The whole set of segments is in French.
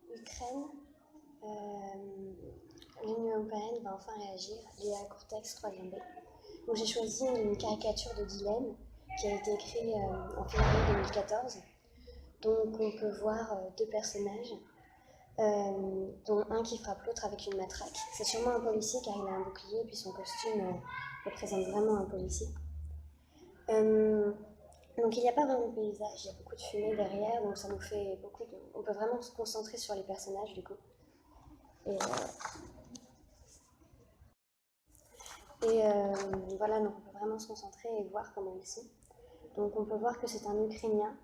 Ukraine, l'Union européenne va enfin réagir. Léa Courtex, 3e B. Donc j'ai choisi une caricature de Dilemme qui a été écrite en février 2014. Donc on peut voir deux personnages, dont un qui frappe l'autre avec une matraque. C'est sûrement un policier car il a un bouclier, puis son costume représente vraiment un policier. Donc il n'y a pas vraiment de paysage, il y a beaucoup de fumée derrière, donc ça nous fait beaucoup de... On peut vraiment se concentrer sur les personnages du coup. Voilà, donc on peut vraiment se concentrer et voir comment ils sont. Donc on peut voir que c'est un Ukrainien.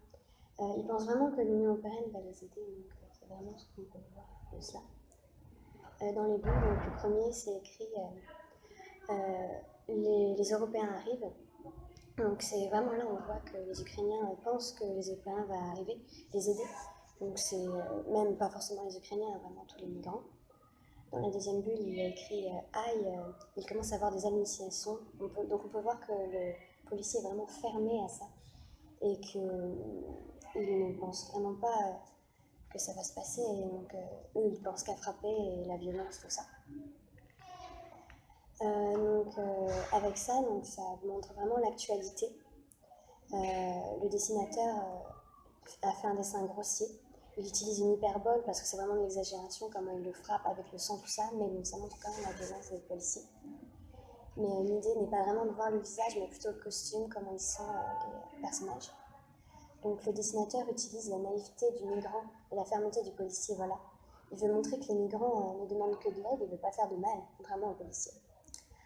Il pense vraiment que l'Union européenne va les aider, donc c'est vraiment ce qu'on peut voir de cela. Dans les bulles, donc le premier c'est écrit les Européens arrivent. Donc c'est vraiment là où on voit que les Ukrainiens pensent que les Européens vont arriver, les aider. Donc c'est même pas forcément les Ukrainiens, vraiment tous les migrants. Dans la deuxième bulle, il y a écrit aïe, il commence à avoir des hallucinations. Donc on peut voir que le policier est vraiment fermé à ça et qu'il ne pense vraiment pas que ça va se passer. Et donc eux, ils pensent qu'à frapper et la violence, tout ça. Avec ça, donc, ça montre vraiment l'actualité. Le dessinateur a fait un dessin grossier. Il utilise une hyperbole parce que c'est vraiment une exagération, comment il le frappe avec le sang, tout ça, mais bon, ça montre quand même la violence des policiers. Mais l'idée n'est pas vraiment de voir le visage, mais plutôt le costume, comment ils sont les personnages. Donc le dessinateur utilise la naïveté du migrant et la fermeté du policier, voilà. Il veut montrer que les migrants ne demandent que de l'aide et ne veulent pas faire de mal, contrairement aux policiers.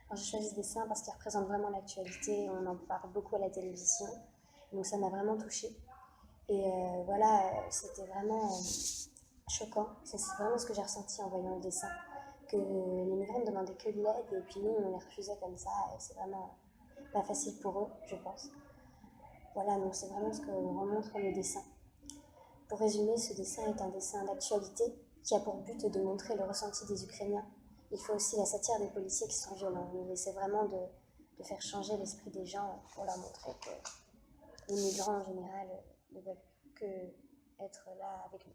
Alors j'ai choisi ce dessin parce qu'il représente vraiment l'actualité, on en parle beaucoup à la télévision, donc ça m'a vraiment touchée. Et voilà, c'était vraiment choquant, c'est vraiment ce que j'ai ressenti en voyant le dessin, que les migrants ne demandaient que de l'aide et puis nous on les refusait comme ça, et c'est vraiment pas facile pour eux, je pense. Voilà, donc c'est vraiment ce que remontre le dessin. Pour résumer, ce dessin est un dessin d'actualité qui a pour but de montrer le ressenti des Ukrainiens. Il faut aussi la satire des policiers qui sont violents. Il essaie vraiment de faire changer l'esprit des gens pour leur montrer que les migrants en général ne veulent que être là avec nous.